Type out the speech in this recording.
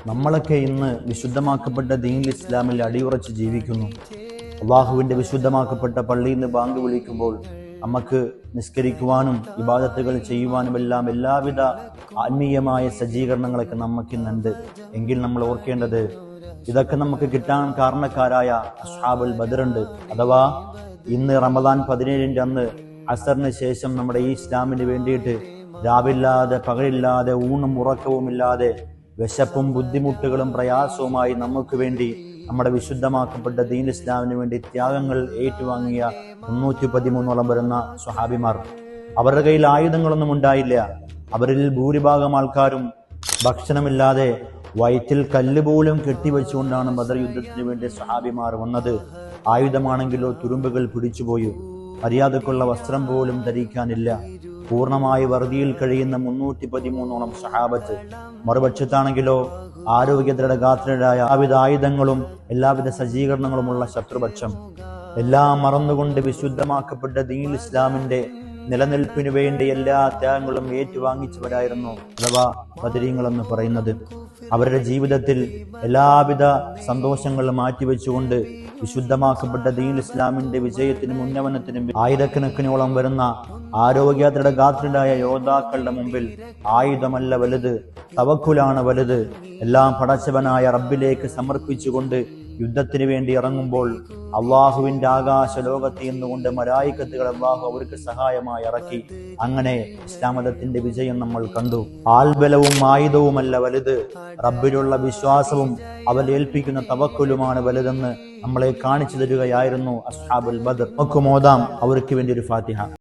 നമ്മളൊക്കെ ഇന്ന് വിശുദ്ധമാക്കപ്പെട്ട ദീനുൽ ഇസ്ലാമിൽ അടിയുറച്ച് ജീവിക്കുന്നു. അള്ളാഹുവിന്റെ വിശുദ്ധമാക്കപ്പെട്ട പള്ളിയിൽ നിന്ന് ബാങ്ക് വിളിക്കുമ്പോൾ നമുക്ക് നിസ്കരിക്കുവാനും ഇബാദത്തുകൾ ചെയ്യുവാനുമെല്ലാം എല്ലാവിധ ആത്മീയമായ സജ്ജീകരണങ്ങളൊക്കെ നമുക്കിന്നുണ്ട്. എങ്കിൽ നമ്മൾ ഓർക്കേണ്ടത്, ഇതൊക്കെ നമുക്ക് കിട്ടാൻ കാരണക്കാരായ അസ്ഹാബുൽ ബദറുണ്ട്. അഥവാ ഇന്ന് റമദാൻ 17 അന്ന് അസറിന് ശേഷം നമ്മുടെ ഈ ഇസ്ലാമിന് വേണ്ടിയിട്ട് രാവില്ലാതെ പകലില്ലാതെ ഊണും ഉറക്കവുമില്ലാതെ വിശപ്പും ബുദ്ധിമുട്ടുകളും പ്രയാസവുമായി നമുക്ക് വേണ്ടി നമ്മുടെ വിശുദ്ധമാക്കപ്പെട്ട ദീനുൽ ഇസ്ലാമിന് വേണ്ടി ത്യാഗങ്ങൾ ഏറ്റുവാങ്ങിയ 313 വരുന്ന സ്വഹാബിമാർ. അവരുടെ കയ്യിൽ ആയുധങ്ങളൊന്നും ഉണ്ടായില്ല. അവരിൽ ഭൂരിഭാഗം ആൾക്കാരും ഭക്ഷണമില്ലാതെ വയറ്റിൽ കല്ലുപോലും കെട്ടിവെച്ചുകൊണ്ടാണ് ബദർ യുദ്ധത്തിന് വേണ്ടി സ്വഹാബിമാർ വന്നത്. ആയുധമാണെങ്കിലോ തുരുമ്പുകൾ പിടിച്ചുപോയി. മര്യാദക്കുള്ള വസ്ത്രം പോലും ധരിക്കാനില്ല. പൂർണ്ണമായി വറുതിയിൽ കഴിയുന്ന 313 സഹാബത്ത്. മറുപക്ഷത്താണെങ്കിലോ ആരോഗ്യദൃഢഗാത്രരായ എല്ലാവിധ ആയുധങ്ങളും എല്ലാവിധ സജ്ജീകരണങ്ങളുമുള്ള ശത്രുപക്ഷം. എല്ലാം മറന്നുകൊണ്ട് വിശുദ്ധമാക്കപ്പെട്ട ദീനുൽ ഇസ്ലാമിന്റെ നിലനിൽപ്പിനു വേണ്ടി എല്ലാ ത്യാഗങ്ങളും ഏറ്റുവാങ്ങിച്ചവരായിരുന്നു അഥവാ ബദരീങ്ങളെന്ന് പറയുന്നത്. അവരുടെ ജീവിതത്തിൽ എല്ലാവിധ സന്തോഷങ്ങളും മാറ്റിവെച്ചുകൊണ്ട് വിശുദ്ധമാക്കപ്പെട്ട ദീനുൽ ഇസ്ലാമിന്റെ വിജയത്തിനും ഉന്നമനത്തിനും ആയിരക്കണക്കിനോളം വരുന്ന ആരോഗ്യദൃഢഗാത്രരായ യോദ്ധാക്കളുടെ മുമ്പിൽ ആയുധമല്ല വലുത്, തവക്കുലാണ് വലുത്. എല്ലാം പടച്ചവനായ റബ്ബിലേക്ക് സമർപ്പിച്ചുകൊണ്ട് യുദ്ധത്തിന് വേണ്ടി ഇറങ്ങുമ്പോൾ അള്ളാഹുവിന്റെ ആകാശ ലോകത്ത് നിന്നുകൊണ്ട് മലായികത്തുകൾ അള്ളാഹു അവർക്ക് സഹായമായി ഇറക്കി. അങ്ങനെ ഇസ്ലാം മതത്തിന്റെ വിജയം നമ്മൾ കണ്ടു. ആൽബലവും ആയുധവുമല്ല വലുത്, റബ്ബിലുള്ള വിശ്വാസവും അവൽ ഏൽപ്പിക്കുന്ന തവക്കുലുമാണ് വലുതെന്ന് നമ്മളെ കാണിച്ചു തരികയായിരുന്നു അസ്ഹാബുൽ ബദർ. നമുക്ക് മോദാം അവർക്ക് വേണ്ടി ഒരു ഫാത്തിഹ.